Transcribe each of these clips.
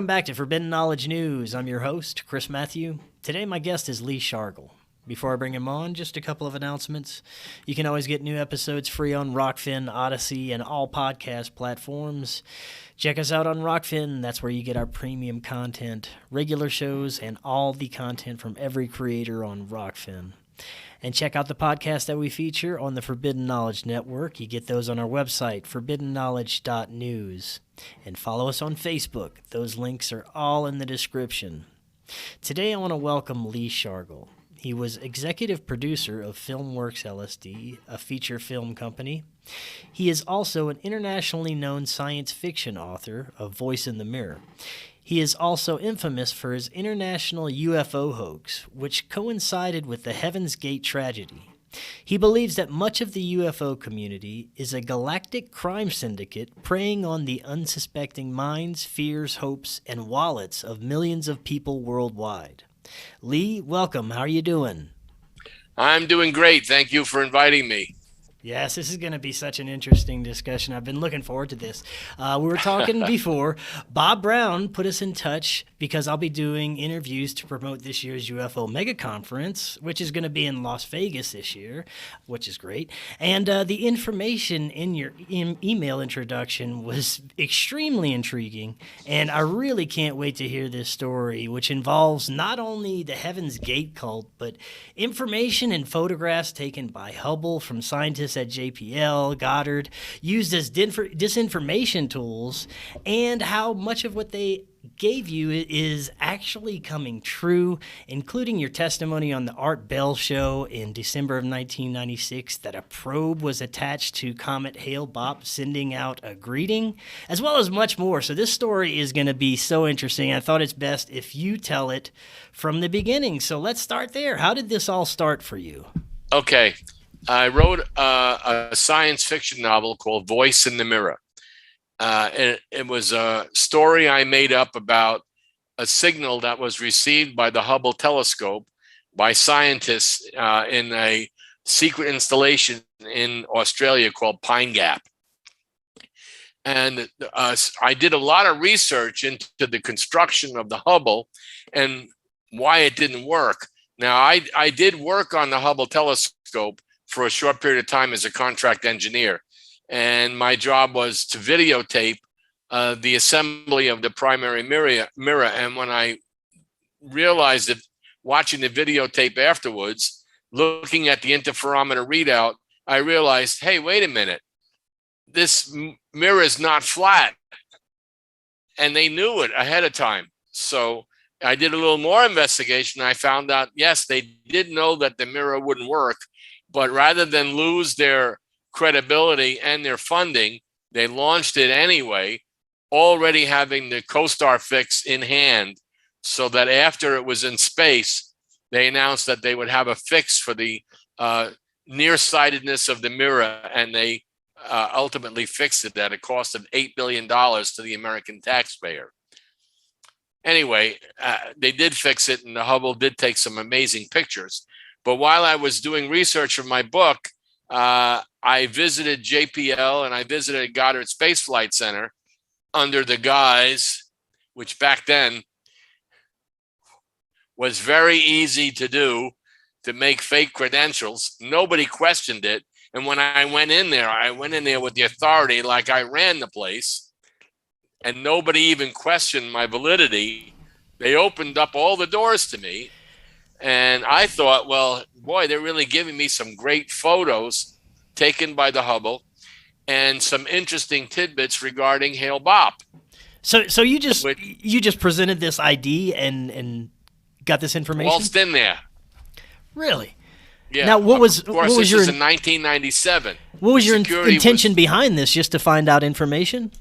welcome back to Forbidden Knowledge News. I'm your host, Chris Matthew. Today my guest is Lee Shargel. Before I bring him on, just a couple of announcements. You can always get new episodes free on Rokfin, Odysee, and all podcast platforms. Check us out on Rokfin. That's where you get our premium content, regular shows, and all the content from every creator on Rokfin. And check out the podcast that we feature on the Forbidden Knowledge Network. You get those on our website, forbiddenknowledge.news. And follow us on Facebook. Those links are all in the description. Today I want to welcome Lee Shargel. He was executive producer of FilmWorks LSD, a feature film company. He is also an internationally known science fiction author of Voice in the Mirror. He is also infamous for his international UFO hoax, which coincided with the Heaven's Gate tragedy. He believes that much of the UFO community is a galactic crime syndicate preying on the unsuspecting minds, fears, hopes, and wallets of millions of people worldwide. Lee, welcome. How are you doing? I'm doing great. Thank you for inviting me. Yes, this is going to be such an interesting discussion. I've been looking forward to this. We were talking before. Bob Brown put us in touch because I'll be doing interviews to promote this year's UFO Mega Conference, which is going to be in Las Vegas this year, which is great. And the information in your email introduction was extremely intriguing, and I really can't wait to hear this story, which involves not only the Heaven's Gate cult, but information and photographs taken by Hubble from scientists at JPL, Goddard, used as disinformation tools, and how much of what they gave you is actually coming true, including your testimony on the Art Bell show in December of 1996 that a probe was attached to Comet Hale-Bopp sending out a greeting, as well as much more. So this story is going to be so interesting. I thought it's best if you tell it from the beginning. So let's start there. How did this all start for you? Okay. I wrote a science fiction novel called Voice in the Mirror. It was a story I made up about a signal that was received by the Hubble telescope by scientists in a secret installation in Australia called Pine Gap. And I did a lot of research into the construction of the Hubble and why it didn't work. Now, I did work on the Hubble telescope for a short period of time as a contract engineer. And my job was to videotape the assembly of the primary mirror. And when I realized that watching the videotape afterwards, looking at the interferometer readout, I realized, hey, wait a minute, this mirror is not flat. And they knew it ahead of time. So I did a little more investigation. I found out, yes, they did know that the mirror wouldn't work. But rather than lose their credibility and their funding, they launched it anyway, already having the CoStar fix in hand, so that after it was in space, they announced that they would have a fix for the nearsightedness of the mirror, and they ultimately fixed it at a cost of $8 billion to the American taxpayer. Anyway, they did fix it, and the Hubble did take some amazing pictures. But while I was doing research for my book, I visited JPL and I visited Goddard Space Flight Center under the guise, which back then was very easy to do, to make fake credentials. Nobody questioned it. And when I went in there with the authority like I ran the place, and nobody even questioned my validity. They opened up all the doors to me. And I thought, well, boy, they're really giving me some great photos taken by the Hubble and some interesting tidbits regarding Hale-Bopp. So you just presented this ID and got this information? Waltzed in there. Really? Yeah. Now, what was this your was in 1997? What was your intention behind this? Just to find out information?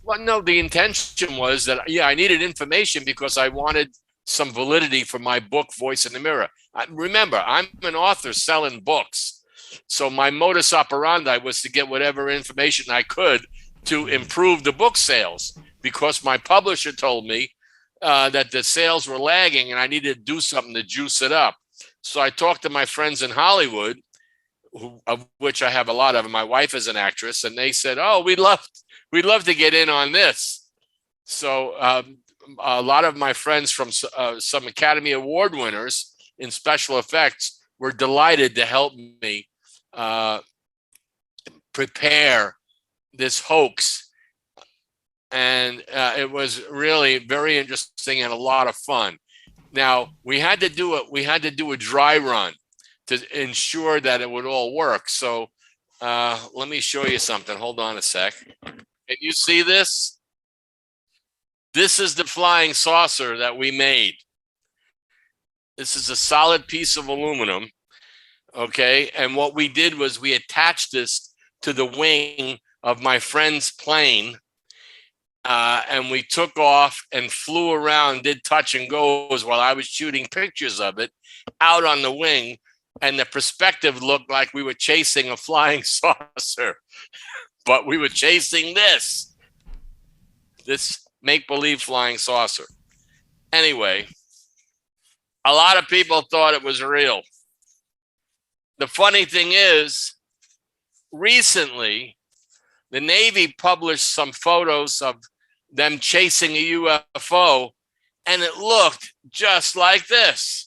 Well, no, the intention was that, I needed information because I wanted some validity for my book, Voice in the Mirror. Remember, I'm an author selling books. So my modus operandi was to get whatever information I could to improve the book sales, because my publisher told me that the sales were lagging and I needed to do something to juice it up. So I talked to my friends in Hollywood, of which I have a lot of them. My wife is an actress, and they said, "Oh, we'd love to get in on this." So a lot of my friends from some Academy Award winners in special effects were delighted to help me prepare this hoax. And it was really very interesting and a lot of fun. Now, we had to do it. We had to do a dry run to ensure that it would all work. So let me show you something. Hold on a sec. Can you see this? This is the flying saucer that we made. This is a solid piece of aluminum. Okay. And what we did was we attached this to the wing of my friend's plane. And we took off and flew around, did touch and goes while I was shooting pictures of it out on the wing. And the perspective looked like we were chasing a flying saucer, but we were chasing this make-believe flying saucer. Anyway, a lot of people thought it was real. The funny thing is, recently, the Navy published some photos of them chasing a UFO, and it looked just like this.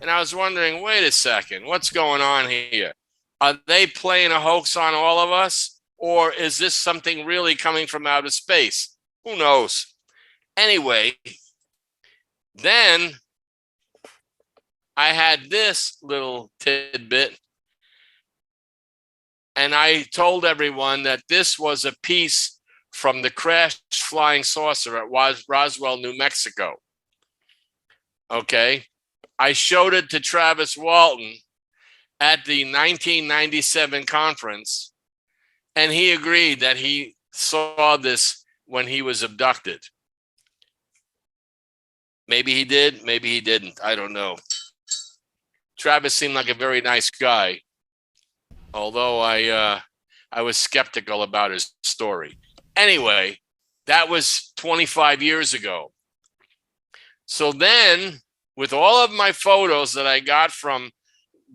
And I was wondering, wait a second, what's going on here? Are they playing a hoax on all of us? Or is this something really coming from outer space? Who knows? Anyway, then I had this little tidbit. And I told everyone that this was a piece from the crashed flying saucer at Roswell, New Mexico. Okay. I showed it to Travis Walton at the 1997 conference, and he agreed that he saw this when he was abducted. Maybe he did, maybe he didn't. I don't know. Travis seemed like a very nice guy, although I was skeptical about his story. Anyway, that was 25 years ago. So then, with all of my photos that I got from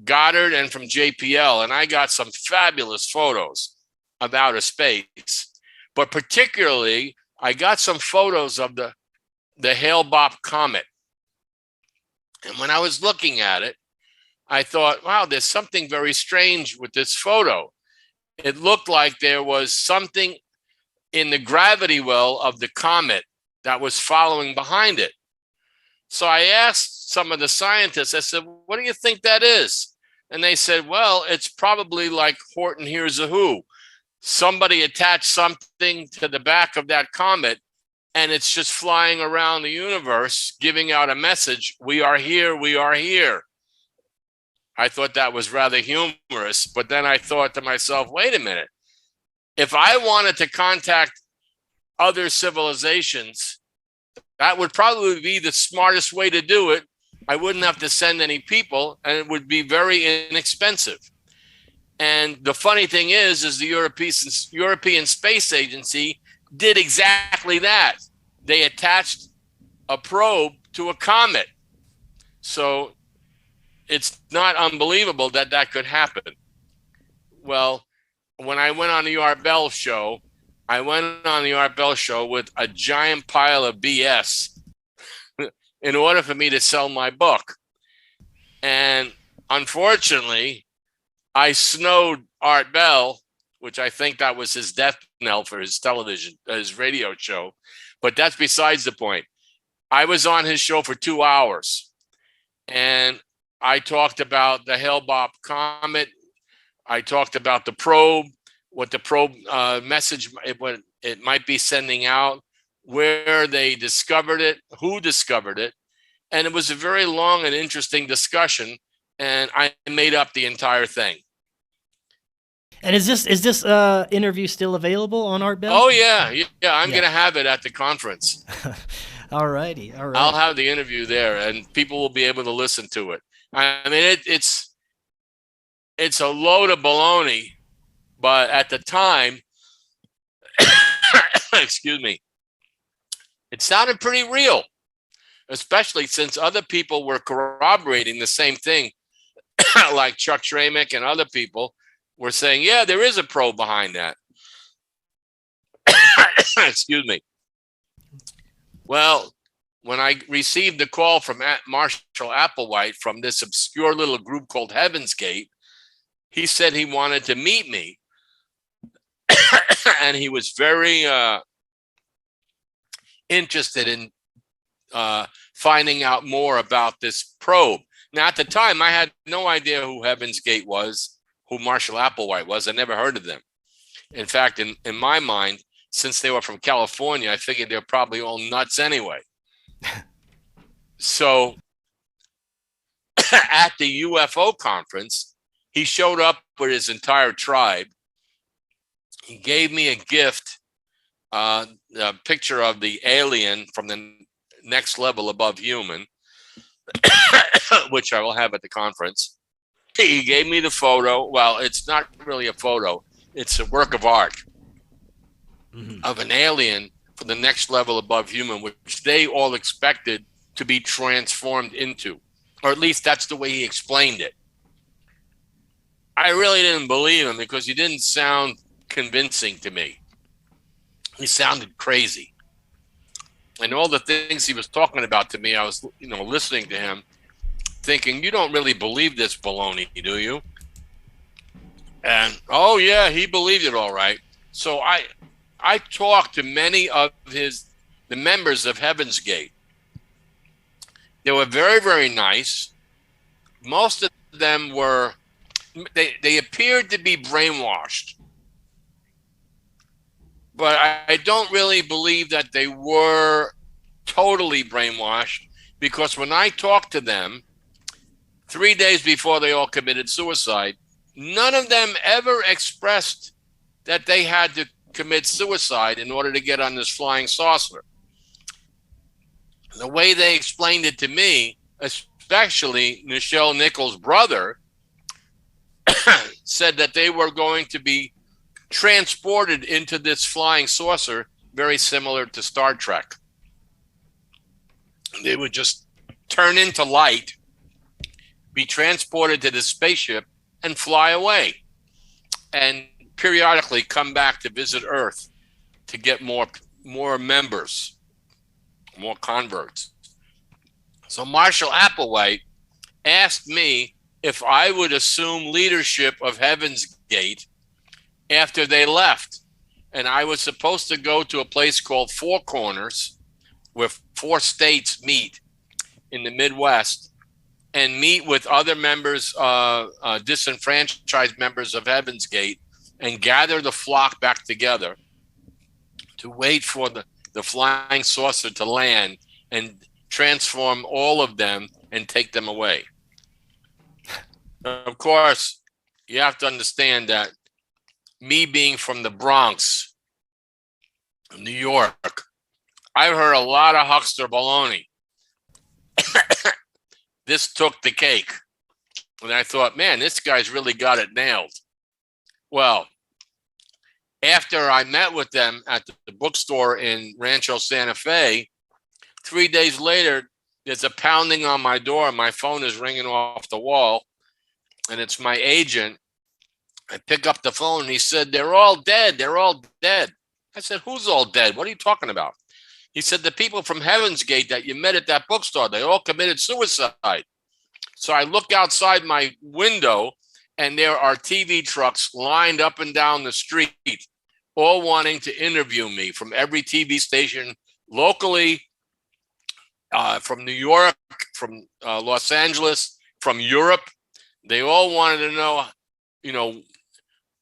Goddard and from JPL, and I got some fabulous photos of outer space, but particularly I got some photos of the Hale-Bopp comet. And when I was looking at it, I thought, wow, there's something very strange with this photo. It looked like there was something in the gravity well of the comet that was following behind it. So I asked some of the scientists, I said, what do you think that is? And they said, well, it's probably like Horton Hears a Who. Somebody attached something to the back of that comet, and it's just flying around the universe, giving out a message, we are here, we are here. I thought that was rather humorous, but then I thought to myself, wait a minute. If I wanted to contact other civilizations, that would probably be the smartest way to do it. I wouldn't have to send any people, and it would be very inexpensive. And the funny thing is the European Space Agency did exactly that. They attached a probe to a comet. So it's not unbelievable that that could happen. Well, when I went on the Art Bell show, I went on the Art Bell show with a giant pile of BS in order for me to sell my book. And unfortunately, I snowed Art Bell, which I think that was his death knell for his television, his radio show. But that's besides the point. I was on his show for 2 hours, and I talked about the Hale-Bopp comet. I talked about the probe, what the probe message it might be sending out, where they discovered it, who discovered it. And it was a very long and interesting discussion, and I made up the entire thing. And is this interview still available on Art Bell? Oh, yeah. I'm going to have it at the conference. All righty. I'll have the interview there, and people will be able to listen to it. I mean, it's a load of baloney, but at the time, excuse me, it sounded pretty real, especially since other people were corroborating the same thing, like Chuck Schramek and other people were saying, yeah, there is a probe behind that. Excuse me. Well, when I received the call from Marshall Applewhite from this obscure little group called Heaven's Gate, he said he wanted to meet me. And he was very interested in finding out more about this probe. Now, at the time, I had no idea who Heaven's Gate was, who Marshall Applewhite was. I never heard of them. In fact, in my mind, since they were from California, I figured they're probably all nuts anyway. So at the UFO conference, he showed up with his entire tribe. He gave me a gift, a picture of the alien from the next level above human, which I will have at the conference. He gave me the photo. Well, it's not really a photo. It's a work of art of an alien from the next level above human, which they all expected to be transformed into, or at least that's the way he explained it. I really didn't believe him because he didn't sound convincing to me. He sounded crazy. And all the things he was talking about to me, I was, listening to him thinking, you don't really believe this baloney, do you? And, oh yeah, he believed it all right. So I talked to many of the members of Heaven's Gate. They were very, very nice. Most of them were, they appeared to be brainwashed. But I don't really believe that they were totally brainwashed, because when I talked to them 3 days before they all committed suicide, none of them ever expressed that they had to commit suicide in order to get on this flying saucer. The way they explained it to me, especially Nichelle Nichols' brother, said that they were going to be transported into this flying saucer, very similar to Star Trek. They would just turn into light, be transported to the spaceship, and fly away, and periodically come back to visit Earth to get more members, more converts. So Marshall Applewhite asked me if I would assume leadership of Heaven's Gate after they left. And I was supposed to go to a place called Four Corners, where 4 states meet in the Midwest, and meet with other members, disenfranchised members of Heaven's Gate, and gather the flock back together to wait for the flying saucer to land and transform all of them and take them away. Of course, you have to understand that me being from the Bronx, New York, I've heard a lot of huckster baloney. This took the cake. And I thought, man, this guy's really got it nailed. Well, after I met with them at the bookstore in Rancho Santa Fe, 3 days later, there's a pounding on my door. My phone is ringing off the wall, and it's my agent. I pick up the phone, and he said, they're all dead. They're all dead. I said, who's all dead? What are you talking about? He said, the people from Heaven's Gate that you met at that bookstore, they all committed suicide. So I look outside my window, and there are TV trucks lined up and down the street, all wanting to interview me from every TV station locally, from New York, from Los Angeles, from Europe. They all wanted to know,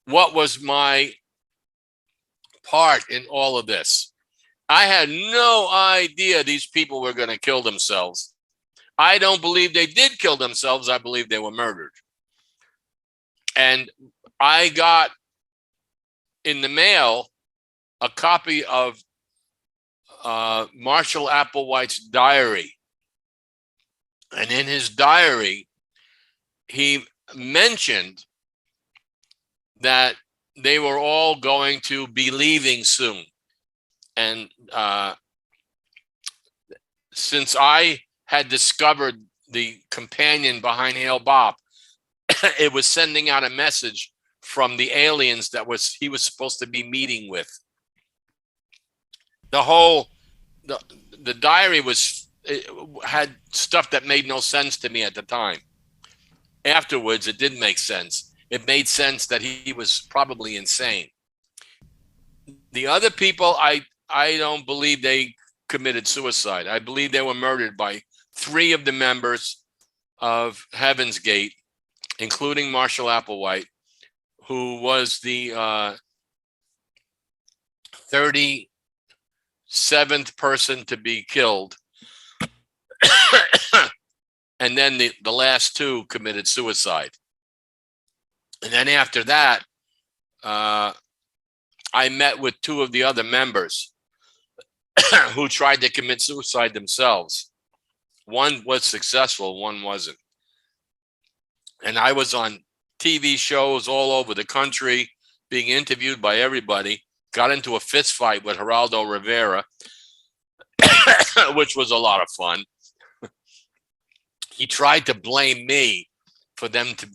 what was my part in all of this. I had no idea these people were going to kill themselves. I don't believe they did kill themselves. I believe they were murdered. And I got in the mail a copy of Marshall Applewhite's diary. And in his diary, he mentioned that they were all going to be leaving soon. And since I had discovered the companion behind Hale Bopp, it was sending out a message from the aliens that he was supposed to be meeting with. The diary was it had stuff that made no sense to me at the time. Afterwards, it didn't make sense. It made sense that he was probably insane. The other people, I don't believe they committed suicide. I believe they were murdered by 3 of the members of Heaven's Gate, including Marshall Applewhite, who was the 37th person to be killed. And then the last 2 committed suicide. And then after that, I met with 2 of the other members who tried to commit suicide themselves. One was successful, one wasn't. And I was on TV shows all over the country, being interviewed by everybody. Got into a fist fight with Geraldo Rivera, which was a lot of fun. He tried to blame me for them to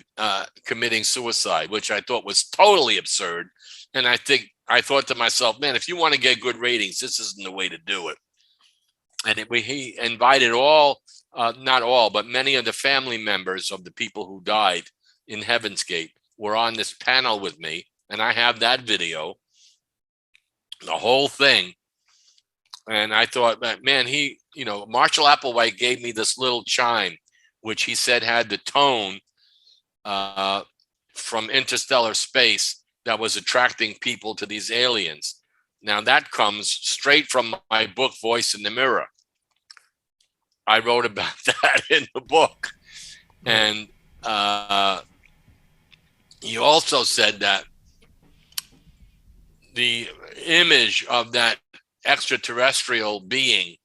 committing suicide, which I thought was totally absurd. And I thought to myself, man, if you want to get good ratings, this isn't the way to do it. And he invited all, not all, but many of the family members of the people who died in Heaven's Gate were on this panel with me. And I have that video, the whole thing. And I thought, man, Marshall Applewhite gave me this little chime, which he said had the tone from interstellar space that was attracting people to these aliens. Now that comes straight from my book, Voice in the Mirror. I wrote about that in the book. And he also said that the image of that extraterrestrial being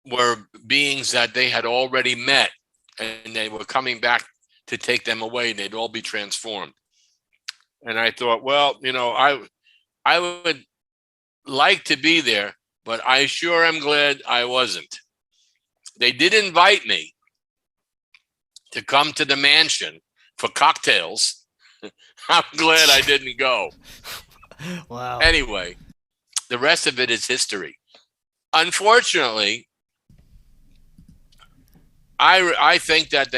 were beings that they had already met, and they were coming back to take them away. They'd all be transformed. And I thought, well, I would like to be there, but I sure am glad I wasn't. They did invite me to come to the mansion for cocktails. I'm glad I didn't go. Wow. Anyway, the rest of it is history. Unfortunately, I think that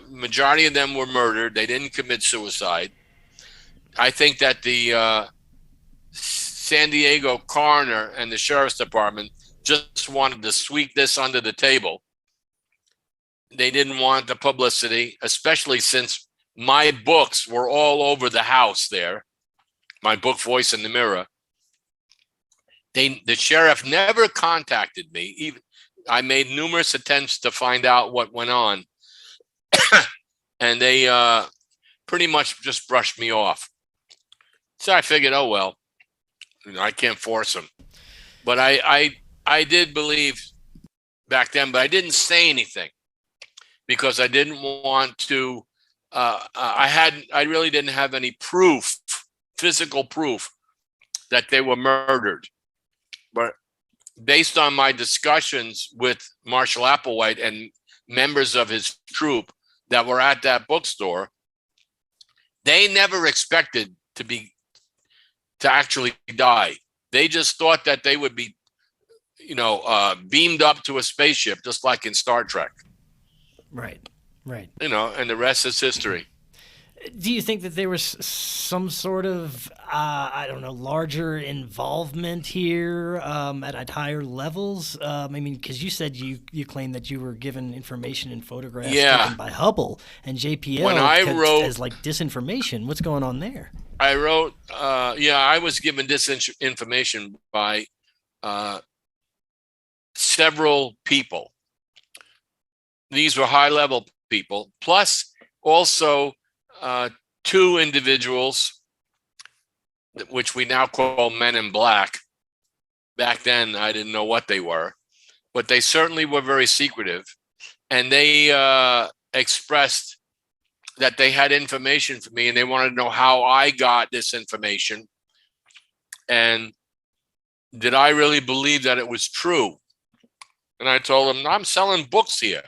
majority of them were murdered. They didn't commit suicide. I think that the San Diego coroner and the sheriff's department just wanted to sweep this under the table. They didn't want the publicity, especially since my books were all over the house there. My book, Voice in the Mirror. The sheriff never contacted me. I made numerous attempts to find out what went on. And they pretty much just brushed me off. So I figured, oh, well, I can't force them. But I did believe back then, but I didn't say anything because I didn't want to. I really didn't have any proof, physical proof, that they were murdered. But based on my discussions with Marshall Applewhite and members of his troop that were at that bookstore, they never expected to actually die. They just thought that they would be, beamed up to a spaceship, just like in Star Trek. Right. And the rest is history. Do you think that there was some sort of, larger involvement here at higher levels? Because you said you claimed that you were given information and photographs taken by Hubble and JPL when I wrote, as like disinformation. What's going on there? I wrote, I was given disinformation by several people. These were high-level people, plus also 2 individuals, which we now call Men in Black. Back then, I didn't know what they were, but they certainly were very secretive. And they expressed that they had information for me and they wanted to know how I got this information. And did I really believe that it was true? And I told them, I'm selling books here.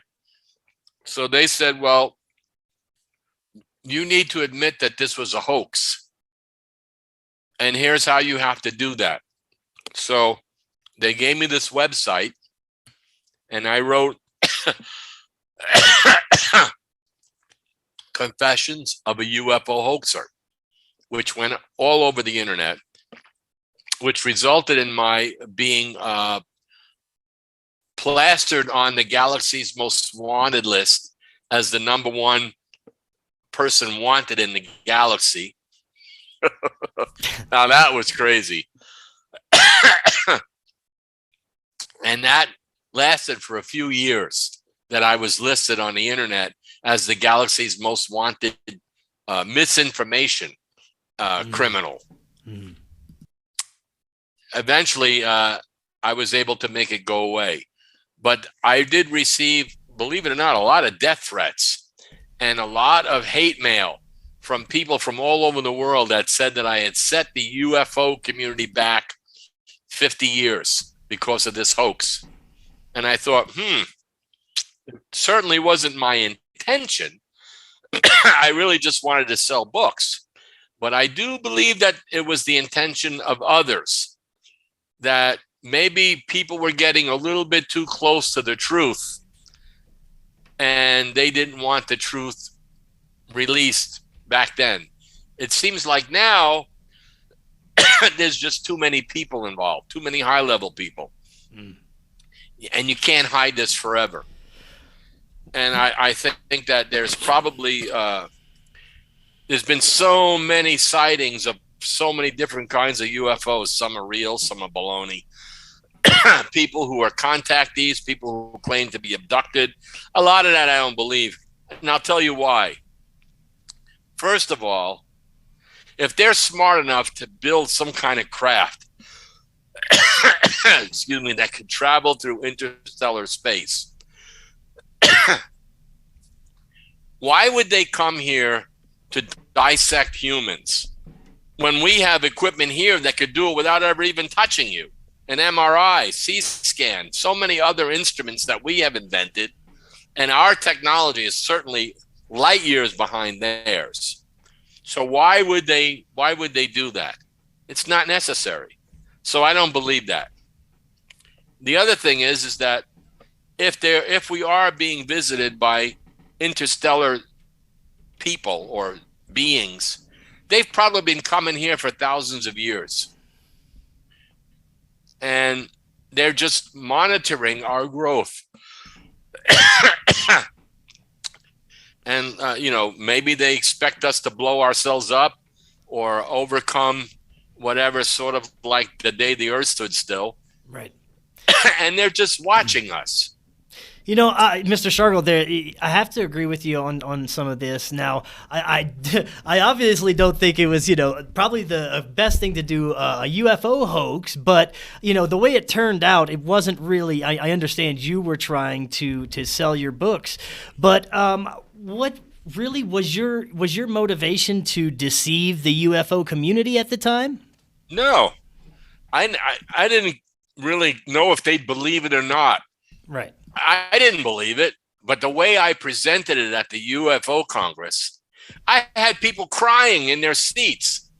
So they said, well, you need to admit that this was a hoax. And here's how you have to do that. So they gave me this website, and I wrote Confessions of a UFO Hoaxer, which went all over the internet, which resulted in my being plastered on the galaxy's most wanted list as the #1 person wanted in the galaxy. Now that was crazy. And that lasted for a few years, that I was listed on the internet as the galaxy's most wanted misinformation criminal. Mm. Eventually, I was able to make it go away. But I did receive, believe it or not, a lot of death threats and a lot of hate mail from people from all over the world that said that I had set the UFO community back 50 years because of this hoax. And I thought, it certainly wasn't my intention. I really just wanted to sell books. But I do believe that it was the intention of others, that maybe people were getting a little bit too close to the truth and they didn't want the truth released back then. It seems like now there's just too many people involved, too many high-level people. Mm. And you can't hide this forever. And I think that there's probably, there's been so many sightings of so many different kinds of UFOs. Some are real, some are baloney. People who are contactees, people who claim to be abducted. A lot of that I don't believe. And I'll tell you why. First of all, if they're smart enough to build some kind of craft, excuse me, that could travel through interstellar space, why would they come here to dissect humans when we have equipment here that could do it without ever even touching you? An MRI, CT scan, so many other instruments that we have invented, and our technology is certainly light years behind theirs. So why would they do that? It's not necessary. So I don't believe that. The other thing is that if we are being visited by interstellar people or beings, they've probably been coming here for thousands of years. And they're just monitoring our growth. And, maybe they expect us to blow ourselves up or overcome whatever, sort of like the day the earth stood still. Right. And they're just watching us. Mr. Shargel, I have to agree with you on some of this. Now, I obviously don't think it was, probably the best thing to do a UFO hoax, but, the way it turned out, it wasn't really, I understand you were trying to sell your books, but what really was your motivation to deceive the UFO community at the time? No, I didn't really know if they'd believe it or not. Right. I didn't believe it, but the way I presented it at the UFO Congress, I had people crying in their seats.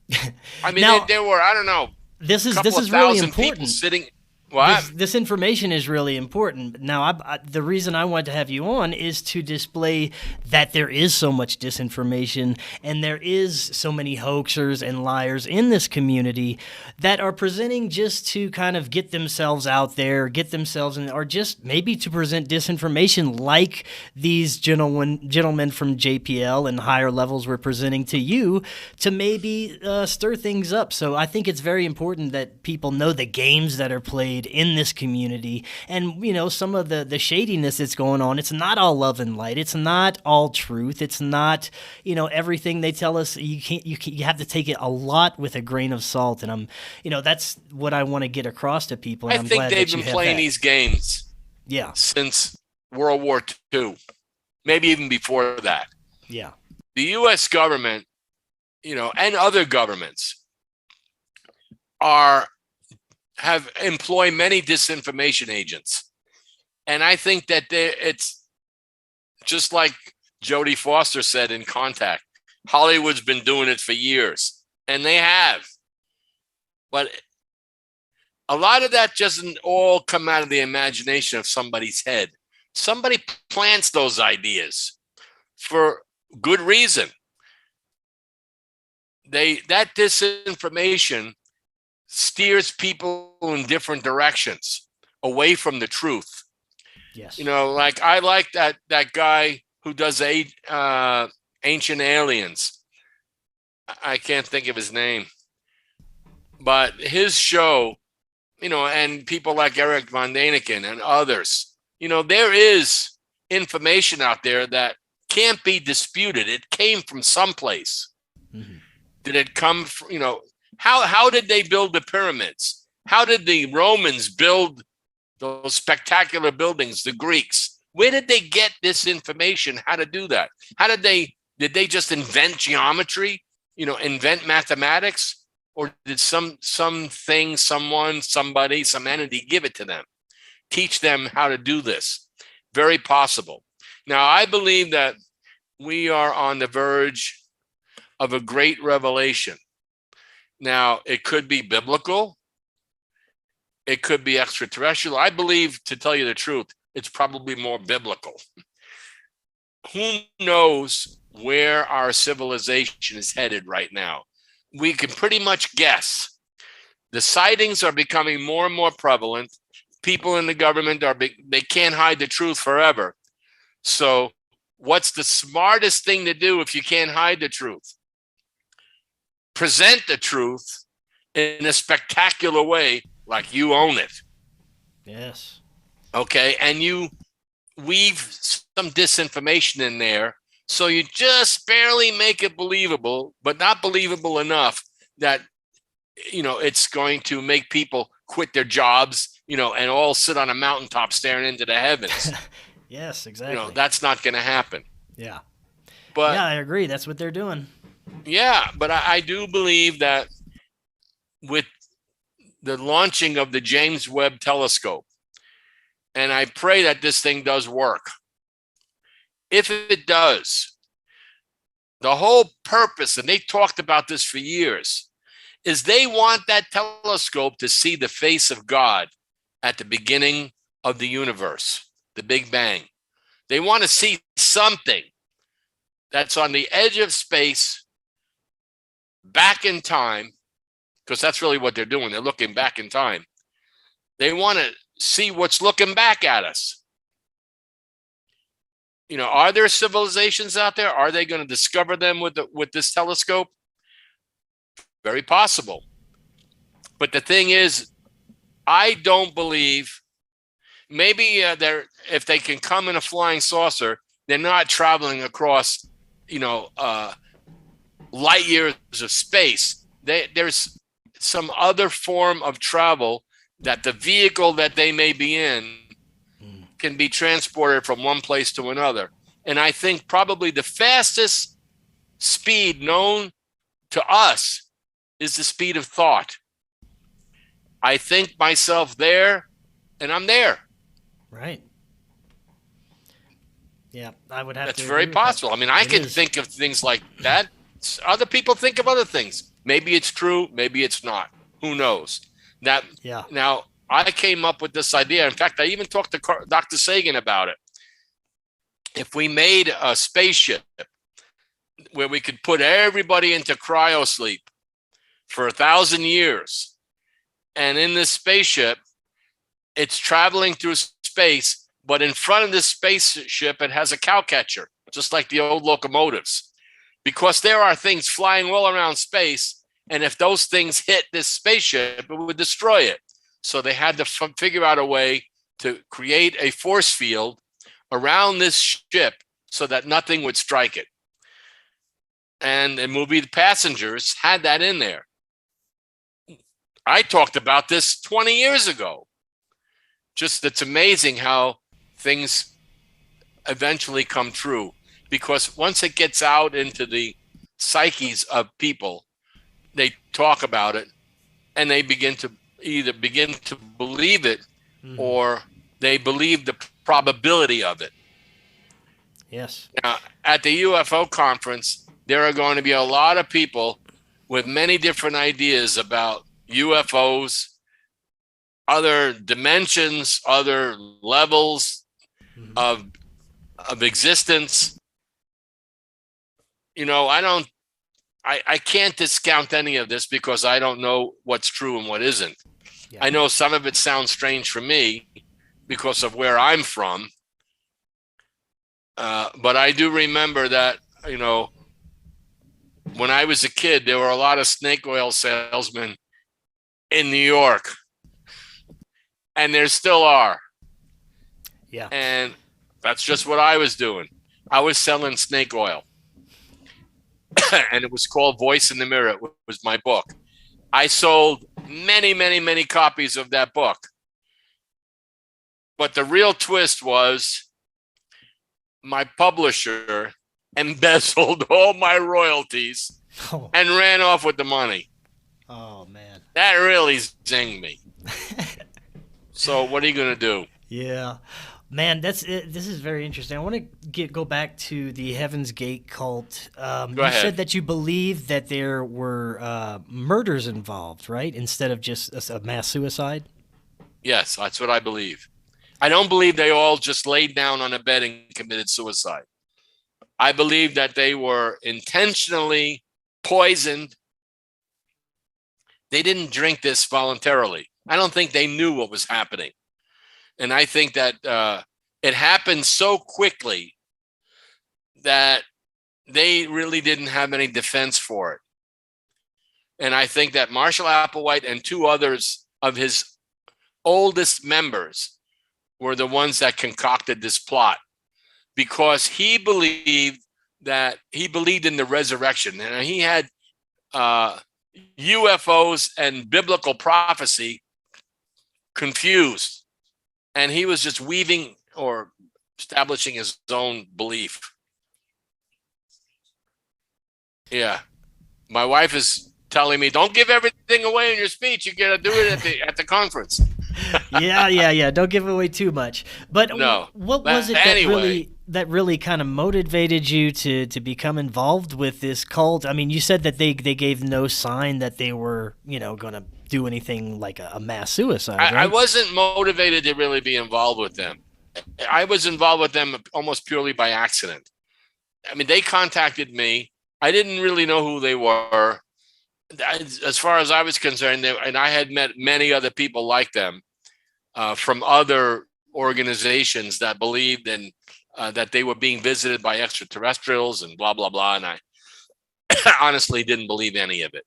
I mean, now, there were, I don't know, this is really important. People sitting. What? This information is really important. Now, the reason I want to have you on is to display that there is so much disinformation and there is so many hoaxers and liars in this community that are presenting just to kind of get themselves out there, get themselves in, or just maybe to present disinformation like these gentlemen from JPL and higher levels were presenting to you to maybe stir things up. So I think it's very important that people know the games that are played in this community, and some of the shadiness that's going on. It's not all love and light. It's not all truth. It's not everything they tell us. You have to take it a lot with a grain of salt, and that's what I want to get across to people. And I think they've been playing these games since World War II, maybe even before that. Yeah, the U.S. government, and other governments have employed many disinformation agents. And I think that it's just like Jodie Foster said in Contact, Hollywood's been doing it for years, and they have. But a lot of that doesn't all come out of the imagination of somebody's head. Somebody plants those ideas for good reason. That disinformation steers people in different directions away from the truth. Yes. Like I like that guy who does Ancient Aliens. I can't think of his name, but his show, and people like Eric Von Daniken and others, there is information out there that can't be disputed. It came from someplace. Mm-hmm. Did it come from, how did they build the pyramids? How did the Romans build those spectacular buildings, the Greeks? Where did they get this information? How to do that? Did they just invent geometry, invent mathematics? Or did somebody, some entity give it to them, teach them how to do this? Very possible. Now, I believe that we are on the verge of a great revelation. Now, it could be biblical. It could be extraterrestrial. I believe, to tell you the truth, it's probably more biblical. Who knows where our civilization is headed right now? We can pretty much guess. The sightings are becoming more and more prevalent. People in the government they can't hide the truth forever. So what's the smartest thing to do if you can't hide the truth? Present the truth in a spectacular way, like you own it. Yes. Okay. And you weave some disinformation in there. So you just barely make it believable, but not believable enough that, it's going to make people quit their jobs, and all sit on a mountaintop staring into the heavens. Yes, exactly. That's not going to happen. Yeah. But yeah, I agree. That's what they're doing. Yeah, but I do believe that with the launching of the James Webb Telescope, and I pray that this thing does work. If it does, the whole purpose, and they talked about this for years, is they want that telescope to see the face of God at the beginning of the universe, the Big Bang. They want to see something that's on the edge of space, back in time, because that's really what they're doing. They're looking back in time. They want to see what's looking back at us. Are there civilizations out there? Are they going to discover them with this telescope? Very possible. But the thing is, I don't believe, maybe if they can come in a flying saucer, they're not traveling across, light years of space. There's some other form of travel that the vehicle that they may be in can be transported from one place to another. And I think probably the fastest speed known to us is the speed of thought. I think myself there, and I'm there. Right. Yeah, I would have That's to. Very possible. I mean, I can think of things like that. Other people think of other things. Maybe it's true. Maybe it's not. Who knows? Now, I came up with this idea. In fact, I even talked to Dr. Sagan about it. If we made a spaceship where we could put everybody into cryosleep for 1,000 years, and in this spaceship, it's traveling through space, but in front of this spaceship, it has a cow catcher, just like the old locomotives, because there are things flying all around space. And if those things hit this spaceship, it would destroy it. So they had to figure out a way to create a force field around this ship so that nothing would strike it. And the movie The Passengers had that in there. I talked about this 20 years ago. Just, it's amazing how things eventually come true, because once it gets out into the psyches of people, they talk about it and they begin to believe it, or they believe the probability of it. Yes. Now, at the UFO conference, there are going to be a lot of people with many different ideas about UFOs, other dimensions, other levels of existence. You know, I can't discount any of this because I don't know what's true and what isn't. Yeah. I know some of it sounds strange for me because of where I'm from. But I do remember that, you know, when I was a kid, there were a lot of snake oil salesmen in New York. And there still are. Yeah. And that's just what I was doing. I was selling snake oil. And it was called Voice in the Mirror. It was my book. I sold many, many, many copies of that book. But the real twist was my publisher embezzled all my royalties and ran off with the money. Oh, man. That really zinged me. So what are you going to do? Yeah. Man, this is very interesting. I want to go back to the Heaven's Gate cult. Go ahead. Said that you believe that there were murders involved, right? Instead of just a mass suicide? Yes, that's what I believe. I don't believe they all just laid down on a bed and committed suicide. I believe that they were intentionally poisoned. They didn't drink this voluntarily. I don't think they knew what was happening. And I think that it happened so quickly that they really didn't have any defense for it. And I think that Marshall Applewhite and two others of his oldest members were the ones that concocted this plot, because he believed in the resurrection. And he had UFOs and biblical prophecy confused. And he was just weaving or establishing his own belief. Yeah. My wife is telling me, don't give everything away in your speech. You got to do it at the conference. Yeah. Don't give away too much. But no. What was it that really kind of motivated you to become involved with this cult? I mean, you said that they gave no sign that they were, going to do anything like a mass suicide. Right? I wasn't motivated to really be involved with them. I was involved with them almost purely by accident. I mean, they contacted me. I didn't really know who they were. As far as I was concerned, and I had met many other people like them from other organizations that believed in that they were being visited by extraterrestrials and blah, blah, blah. And I honestly didn't believe any of it.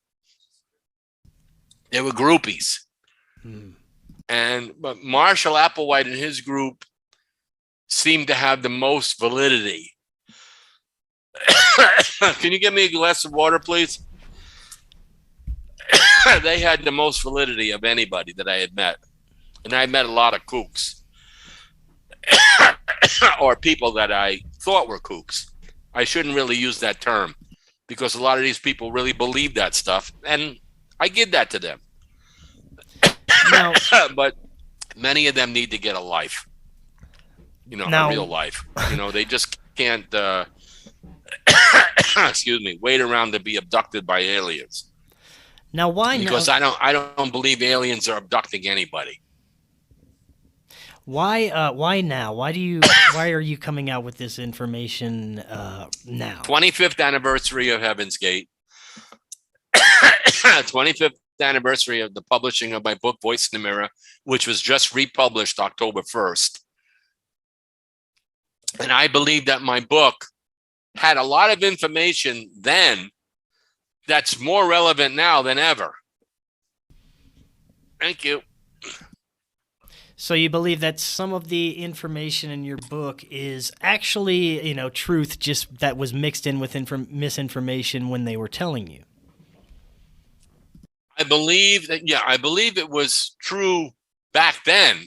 They were groupies. But Marshall Applewhite and his group seemed to have the most validity. Can you give me a glass of water, please? They had the most validity of anybody that I had met. And I met a lot of kooks. Or people that I thought were kooks. I shouldn't really use that term, because a lot of these people really believe that stuff. And I give that to them. Now, but many of them need to get a life. A real life. They just can't, wait around to be abducted by aliens. Now, why? Because I don't believe aliens are abducting anybody. Why now? Why are you coming out with this information now? 25th anniversary of Heaven's Gate. 25th anniversary of the publishing of my book, Voice in the Mirror, which was just republished October 1st. And I believe that my book had a lot of information then that's more relevant now than ever. Thank you. So you believe that some of the information in your book is actually, truth, just that was mixed in with misinformation when they were telling you? I believe it was true back then,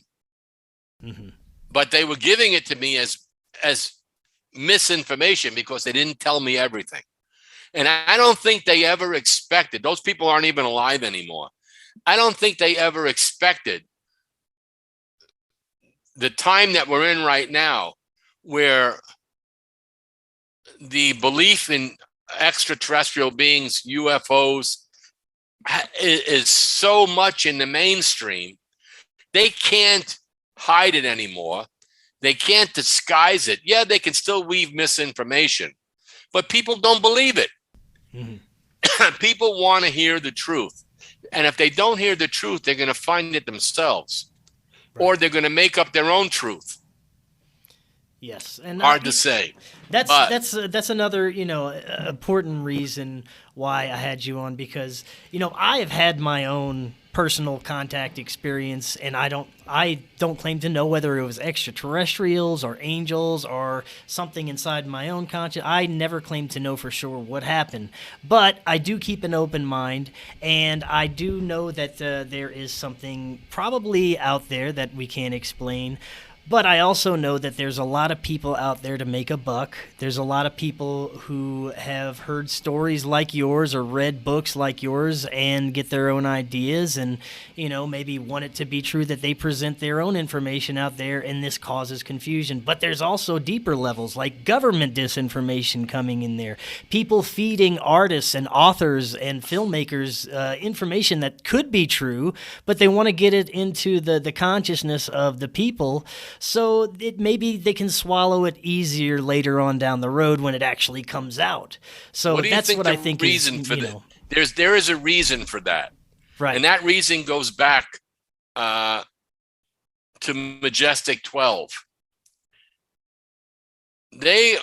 but they were giving it to me as misinformation because they didn't tell me everything. And I don't think they ever expected, those people aren't even alive anymore. I don't think they ever expected the time that we're in right now, where the belief in extraterrestrial beings, UFOs, is so much in the mainstream They can't hide it anymore. They can't disguise it. Yeah, they can still weave misinformation, but people don't believe it. Mm-hmm. People want to hear the truth. And if they don't hear the truth, they're going to find it themselves, right, or they're going to make up their own truth. Yes, and hard to say. That's another, important reason why I had you on, because I have had my own personal contact experience, and I don't claim to know whether it was extraterrestrials or angels or something inside my own conscience. I never claim to know for sure what happened, but I do keep an open mind, and I do know that there is something probably out there that we can't explain. But I also know that there's a lot of people out there to make a buck. There's a lot of people who have heard stories like yours or read books like yours and get their own ideas and, maybe want it to be true that they present their own information out there, and this causes confusion. But there's also deeper levels like government disinformation coming in there. People feeding artists and authors and filmmakers information that could be true, but they want to get it into the consciousness of the people, so maybe they can swallow it easier later on down the road when it actually comes out. So that's what I think is, there is a reason for that. Right. And that reason goes back to Majestic 12. They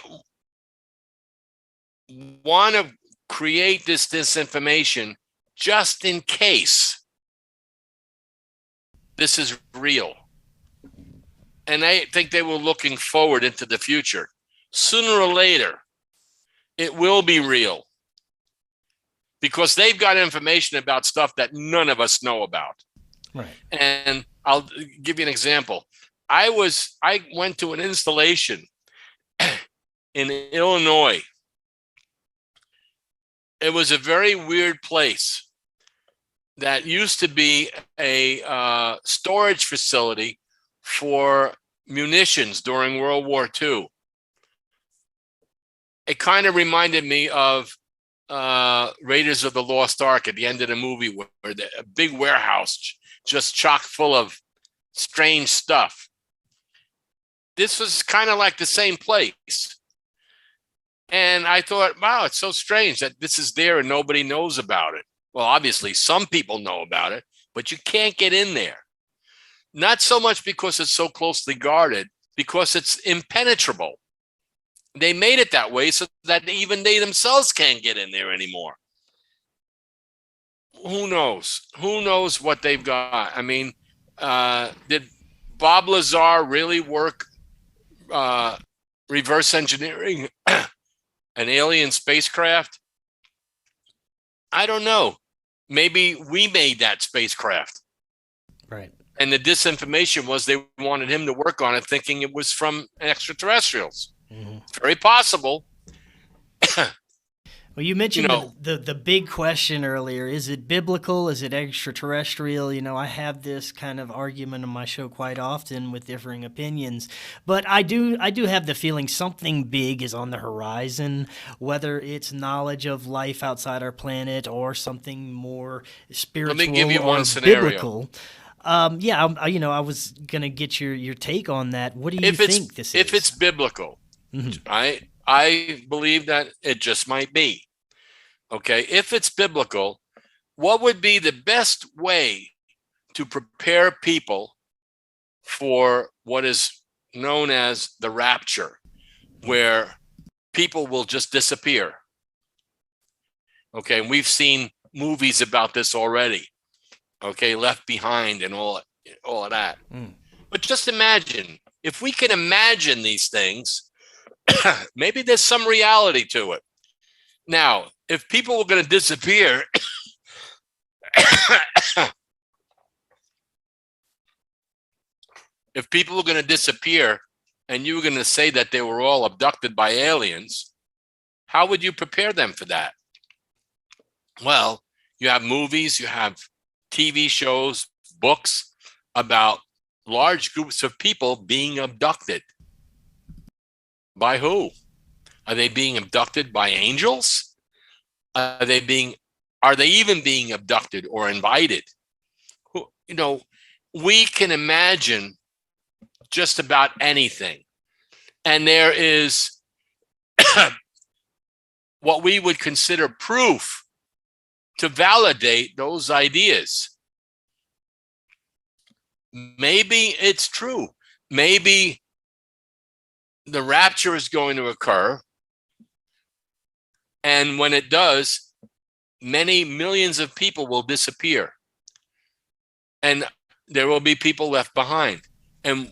want to create this disinformation just in case this is real. And I think they were looking forward into the future. Sooner or later, it will be real, because they've got information about stuff that none of us know about. Right. And I'll give you an example. I went to an installation in Illinois. It was a very weird place that used to be a storage facility for munitions during World War II. It kind of reminded me of Raiders of the Lost Ark at the end of the movie, where a big warehouse just chock full of strange stuff. This was kind of like the same place. And I thought, wow, it's so strange that this is there and nobody knows about it. Well, obviously, some people know about it, but you can't get in there. Not so much because it's so closely guarded, because it's impenetrable. They made it that way so that even they themselves can't get in there anymore. Who knows? Who knows what they've got? I mean, did Bob Lazar really work reverse engineering an alien spacecraft? I don't know. Maybe we made that spacecraft. Right. And the disinformation was they wanted him to work on it, thinking it was from extraterrestrials. Mm-hmm. Very possible. Well, you mentioned the big question earlier. Is it biblical? Is it extraterrestrial? I have this kind of argument on my show quite often with differing opinions. But I do have the feeling something big is on the horizon, whether it's knowledge of life outside our planet or something more spiritual. Let me give you one biblical. Scenario. I was going to get your take on that. What do you think this is? If it's biblical, mm-hmm. I believe that it just might be. Okay, if it's biblical, what would be the best way to prepare people for what is known as the rapture, where people will just disappear? Okay, and we've seen movies about this already. Okay, Left Behind and all of that. Mm. But just imagine, if we can imagine these things, maybe there's some reality to it. Now, if people were going to disappear, and you were going to say that they were all abducted by aliens, how would you prepare them for that? Well, you have movies, you have TV shows, books about large groups of people being abducted. By who? Are they being abducted by angels? Are they even being abducted or invited? we can imagine just about anything. And there is what we would consider proof to validate those ideas. Maybe it's true. Maybe the rapture is going to occur. And when it does, many millions of people will disappear. And there will be people left behind. And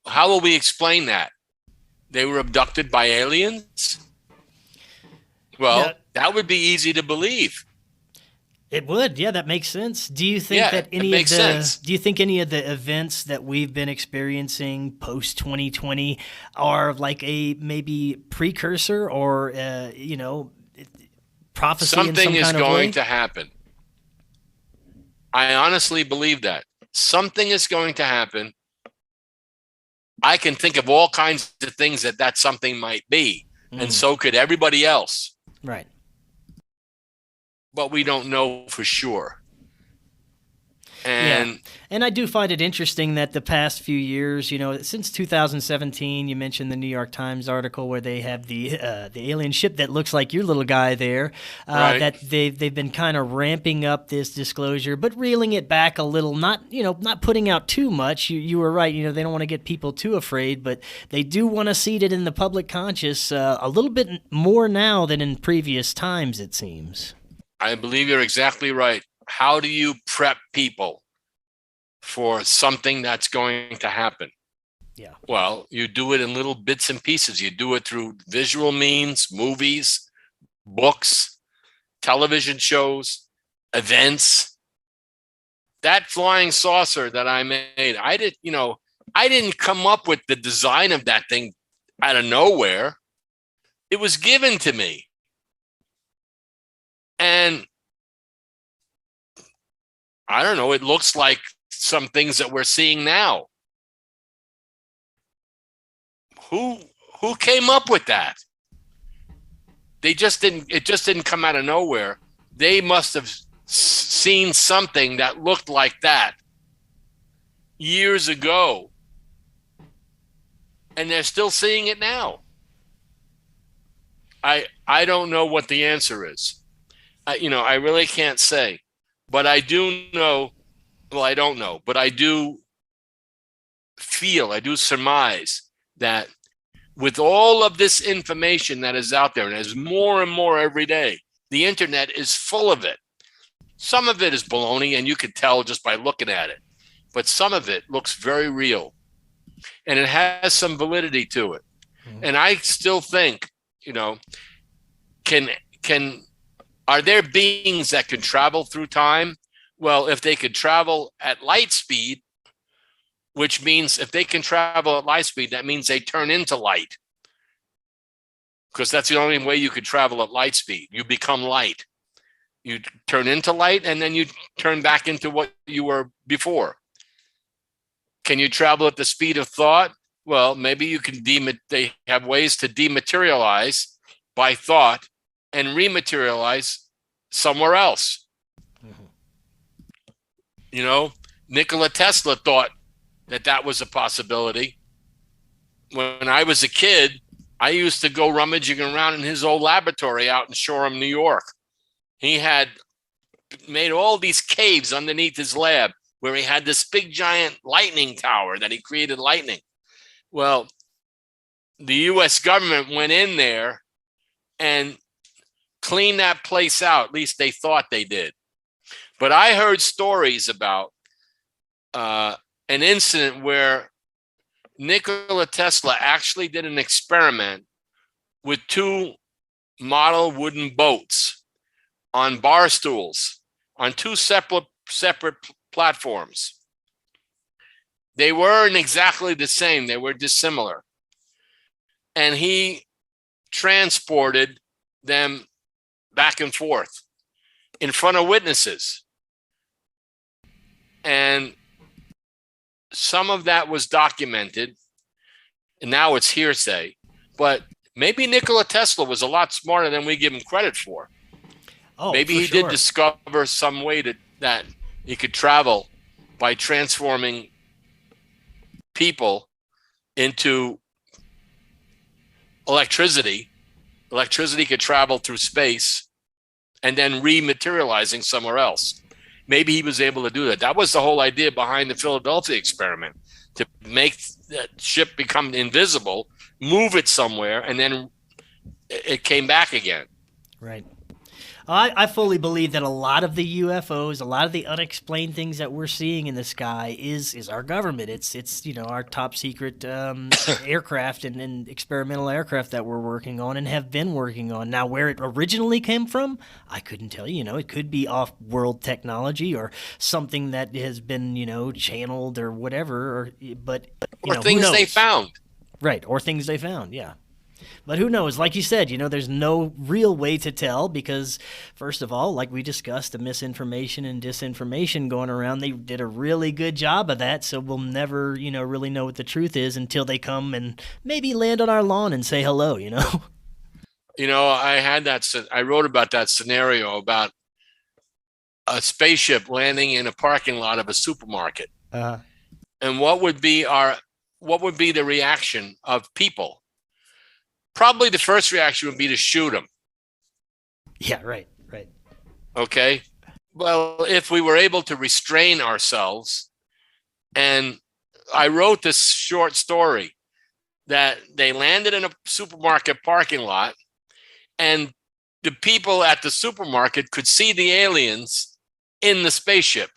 how will we explain that? They were abducted by aliens? Well, that would be easy to believe. It would, yeah, that makes sense. Do you think that any of the events that we've been experiencing post 2020 are like a maybe precursor or prophecy? Something is going to happen. I honestly believe that something is going to happen. I can think of all kinds of things that something might be, and so could everybody else. Right. But we don't know for sure. And I do find it interesting that the past few years, since 2017, you mentioned the New York Times article where they have the alien ship that looks like your little guy there, right. That they've been kind of ramping up this disclosure, but reeling it back a little, not putting out too much. You were right, they don't want to get people too afraid, but they do want to seed it in the public conscious a little bit more now than in previous times, it seems. I believe you're exactly right. How do you prep people for something that's going to happen? Yeah. Well, you do it in little bits and pieces. You do it through visual means, movies, books, television shows, events. That flying saucer that I made, I didn't come up with the design of that thing out of nowhere. It was given to me. And I don't know, it looks like some things that we're seeing now. Who came up with that? It just didn't come out of nowhere. They must have seen something that looked like that years ago. And they're still seeing it now. I don't know what the answer is. I really can't say. But I do know, well, I don't know, but I do surmise that with all of this information that is out there, and there's more and more every day, the internet is full of it. Some of it is baloney, and you can tell just by looking at it. But some of it looks very real, and it has some validity to it. Mm-hmm. And I still think, are there beings that can travel through time? Well, if they could travel at light speed, which means if they can travel at light speed, that means they turn into light. Because that's the only way you could travel at light speed. You become light. You turn into light, and then you turn back into what you were before. Can you travel at the speed of thought? Well, maybe you can they have ways to dematerialize by thought and rematerialize somewhere else. Mm-hmm. Nikola Tesla thought that was a possibility. When I was a kid, I used to go rummaging around in his old laboratory out in Shoreham, New York. He had made all these caves underneath his lab where he had this big giant lightning tower that he created lightning. Well, the US government went in there and clean that place out. At least they thought they did. But I heard stories about an incident where Nikola Tesla actually did an experiment with two model wooden boats on bar stools on two separate platforms. They weren't exactly the same. They were dissimilar. And he transported them back and forth in front of witnesses. And some of that was documented, and now it's hearsay. But maybe Nikola Tesla was a lot smarter than we give him credit for. Maybe he did discover some way that he could travel by transforming people into electricity. Electricity could travel through space and then rematerializing somewhere else. Maybe he was able to do that. That was the whole idea behind the Philadelphia experiment, to make that ship become invisible, move it somewhere, and then it came back again. Right. I fully believe that a lot of the UFOs, a lot of the unexplained things that we're seeing in the sky is our government. It's our top secret aircraft and experimental aircraft that we're working on and have been working on. Now, where it originally came from, I couldn't tell you. It could be off-world technology or something that has been channeled or whatever. Or things they found. Right, or things they found. Yeah. But who knows? Like you said, there's no real way to tell because, first of all, like we discussed, the misinformation and disinformation going around, they did a really good job of that. So we'll never, really know what the truth is until they come and maybe land on our lawn and say hello, I wrote about that scenario about a spaceship landing in a parking lot of a supermarket. And what would be the reaction of people? Probably the first reaction would be to shoot them. Yeah, right. Okay. Well, if we were able to restrain ourselves, and I wrote this short story that they landed in a supermarket parking lot, and the people at the supermarket could see the aliens in the spaceship,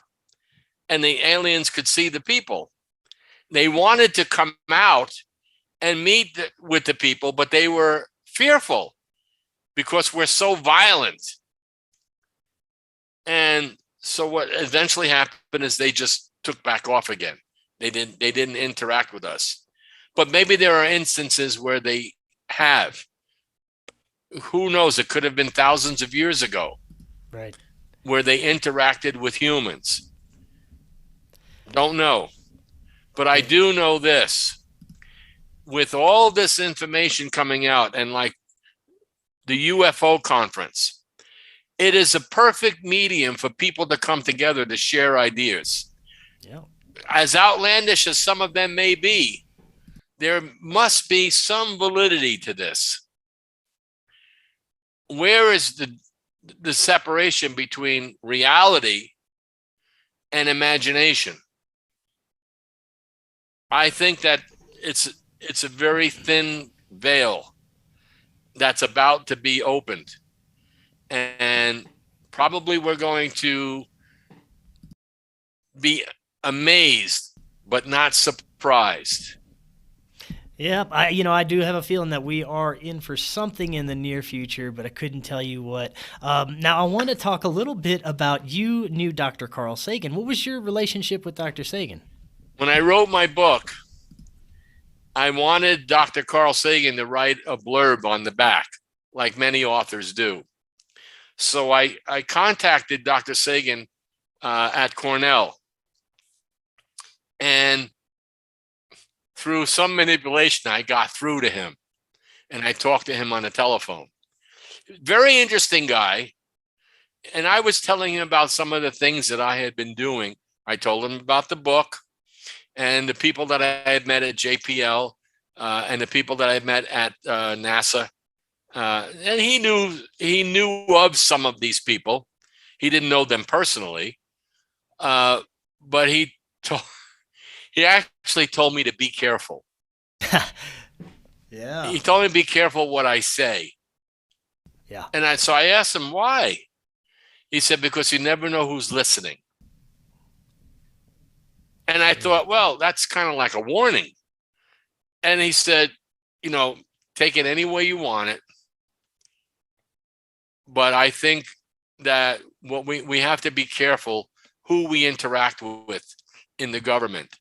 and the aliens could see the people. They wanted to come out and meet with the people, but they were fearful because we're so violent. And so what eventually happened is they just took back off again. They didn't interact with us. But maybe there are instances where they have. Who knows? It could have been thousands of years ago. Right. Where they interacted with humans. Don't know. But I do know this. With all this information coming out, and like the UFO conference, it is a perfect medium for people to come together to share ideas. Yeah. As outlandish as some of them may be, there must be some validity to this. Where is the separation between reality and imagination? I think that it's a very thin veil that's about to be opened. And probably we're going to be amazed, but not surprised. Yeah, I do have a feeling that we are in for something in the near future, but I couldn't tell you what. Now, I want to talk a little bit about you knew Dr. Carl Sagan. What was your relationship with Dr. Sagan? When I wrote my book, I wanted Dr. Carl Sagan to write a blurb on the back, like many authors do. So I contacted Dr. Sagan at Cornell. And through some manipulation, I got through to him. And I talked to him on the telephone. Very interesting guy. And I was telling him about some of the things that I had been doing. I told him about the book and the people that I had met at JPL and the people that I met at NASA. And he knew of some of these people. He didn't know them personally, but he actually told me to be careful. Yeah. He told me to be careful what I say. Yeah. And so I asked him why. He said, because you never know who's listening. And I thought, well, that's kind of like a warning. And he said, take it any way you want it. But I think that what we have to be careful who we interact with in the government.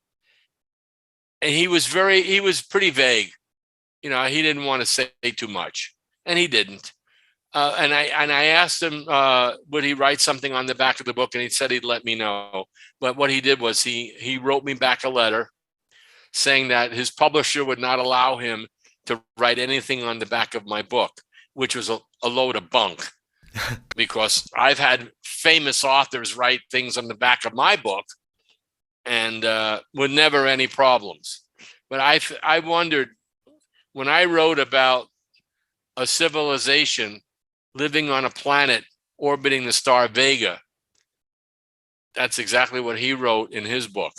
And he was pretty vague. He didn't want to say too much, and he didn't. And I asked him, would he write something on the back of the book? And he said he'd let me know. But what he did was he wrote me back a letter saying that his publisher would not allow him to write anything on the back of my book, which was a load of bunk. Because I've had famous authors write things on the back of my book, and with never any problems. But I wondered when I wrote about a civilization living on a planet orbiting the star Vega. That's exactly what he wrote in his book.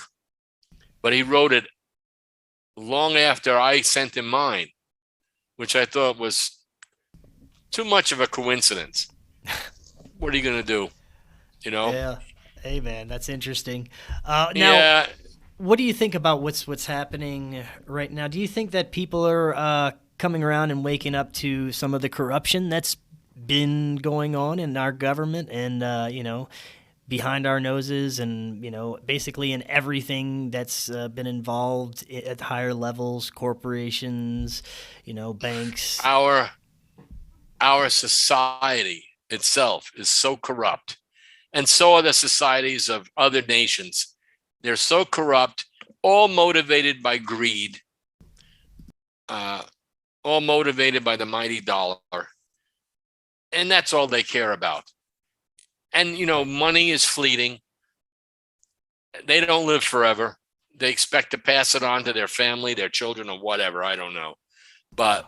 But he wrote it long after I sent him mine, which I thought was too much of a coincidence. What are you going to do? You know? Yeah. Hey, man, that's interesting. Now, Yeah. what do you think about what's happening right now? Do you think that people are coming around and waking up to some of the corruption that's been going on in our government and, behind our noses and, basically in everything that's been involved at higher levels, corporations, banks? Our society itself is so corrupt, and so are the societies of other nations. They're so corrupt, all motivated by greed, all motivated by the mighty dollar. And that's all they care about. And, money is fleeting. They don't live forever. They expect to pass it on to their family, their children, or whatever. I don't know. But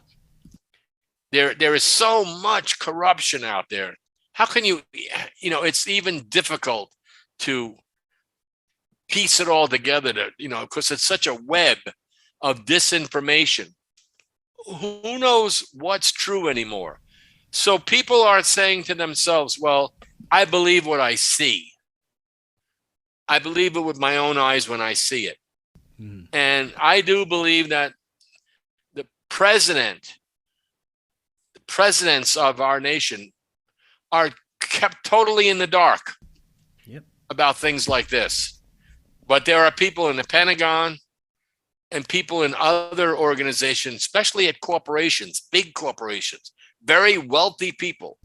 there is so much corruption out there. How can it's even difficult to piece it all together because it's such a web of disinformation. Who knows what's true anymore? So people are saying to themselves, well, I believe what I see. I believe it with my own eyes when I see it. And I do believe that the presidents of our nation are kept totally in the dark about things like this. But there are people in the Pentagon and people in other organizations, especially at corporations, big corporations, very wealthy people.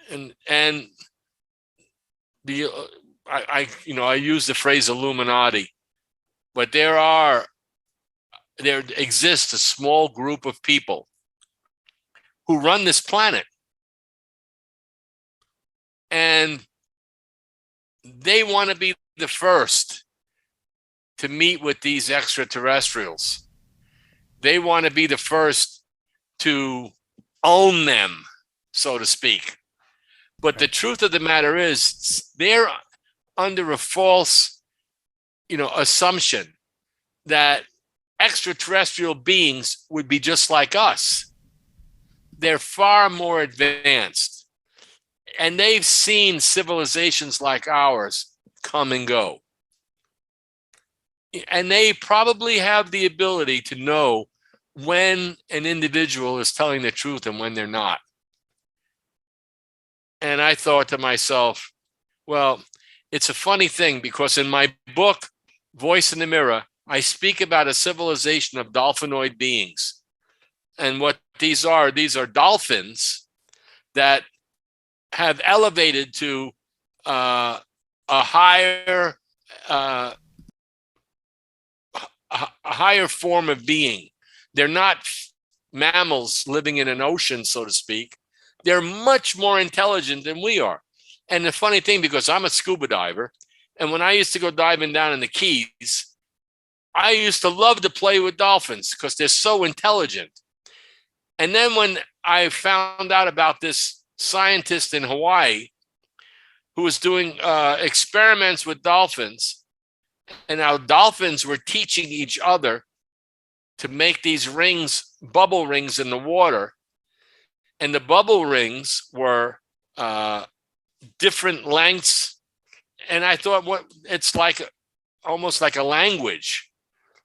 And the I use the phrase Illuminati, but there exists a small group of people who run this planet, and they want to be the first to meet with these extraterrestrials. They want to be the first to own them, so to speak. But the truth of the matter is, they're under a false, assumption that extraterrestrial beings would be just like us. They're far more advanced. And they've seen civilizations like ours come and go. And they probably have the ability to know when an individual is telling the truth and when they're not. And I thought to myself, well, it's a funny thing because in my book, Voice in the Mirror, I speak about a civilization of dolphinoid beings. And what these are dolphins that have elevated to a higher form of being. They're not mammals living in an ocean, so to speak. They're much more intelligent than we are. And the funny thing, because I'm a scuba diver, and when I used to go diving down in the Keys, I used to love to play with dolphins because they're so intelligent. And then when I found out about this scientist in Hawaii who was doing experiments with dolphins, and how dolphins were teaching each other to make these rings, bubble rings in the water. And the bubble rings were different lengths. And I thought, it's like almost like a language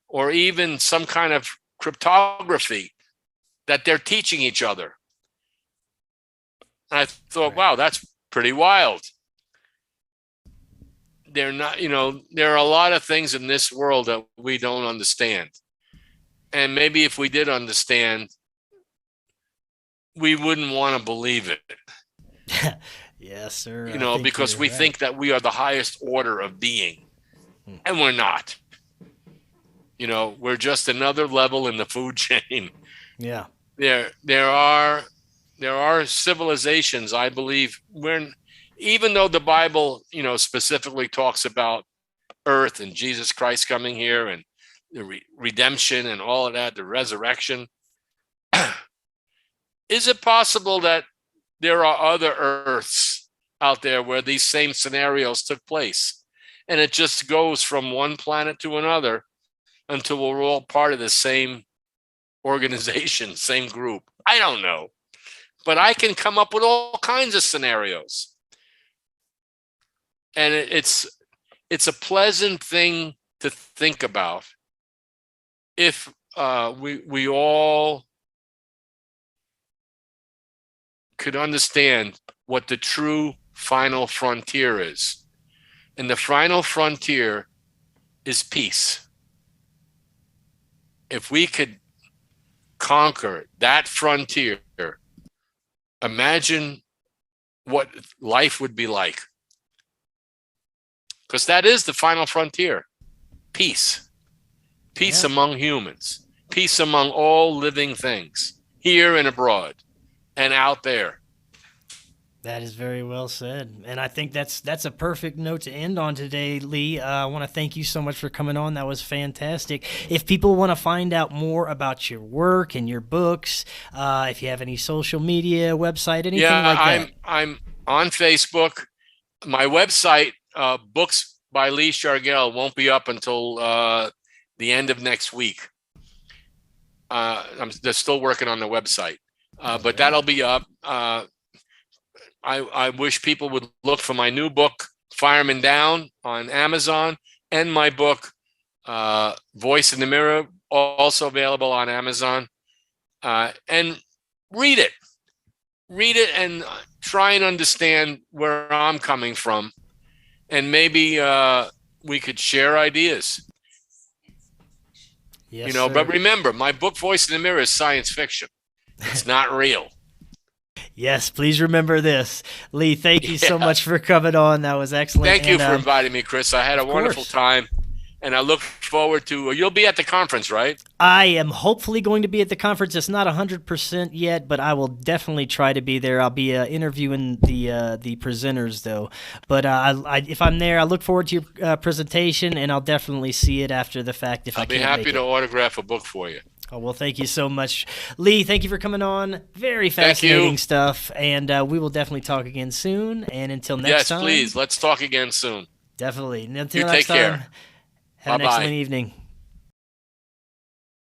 or even some kind of cryptography that they're teaching each other. And I thought, wow, that's pretty wild. They're not, there are a lot of things in this world that we don't understand. And maybe if we did understand, we wouldn't want to believe it. Yes, sir. Because we think that we are the highest order of being, and we're not. We're just another level in the food chain. Yeah. There are civilizations, I believe, even though the Bible, specifically talks about earth and Jesus Christ coming here and the redemption and all of that, the resurrection, is it possible that there are other earths out there where these same scenarios took place, and it just goes from one planet to another until we're all part of the same organization, same group? I don't know, but I can come up with all kinds of scenarios, and it's a pleasant thing to think about if we all could understand what the true final frontier is. And the final frontier is peace. If we could conquer that frontier, imagine what life would be like. Because that is the final frontier. Peace. Peace among humans. Peace among all living things, here and abroad and out there. That is very well said. And I think that's a perfect note to end on today, Lee. I want to thank you so much for coming on. That was fantastic. If people want to find out more about your work and your books, if you have any social media, website, anything like that. I'm on Facebook. My website, Books by Lee Shargel, won't be up until the end of next week. I'm still working on the website, but that'll be up. I wish people would look for my new book, Fireman Down, on Amazon, and my book, Voice in the Mirror, also available on Amazon. And read it. Read it and try and understand where I'm coming from. And maybe we could share ideas. Yes, but remember, my book, Voice in the Mirror, is science fiction. It's not real. Yes, please remember this. Lee, thank you so much for coming on. That was excellent. Thank you for inviting me, Chris. I had a wonderful time, and I look forward to, you'll be at the conference, right? I am hopefully going to be at the conference. It's not 100% yet, but I will definitely try to be there. I'll be interviewing the presenters, though. But if I'm there, I look forward to your presentation, and I'll definitely see it after the fact if I can't make it. I'll be happy to autograph a book for you. Oh, well, thank you so much. Lee, thank you for coming on. Very fascinating stuff, and we will definitely talk again soon. And until next time. Yes, please. Let's talk again soon. Definitely. And until you next take care. time, have an excellent evening.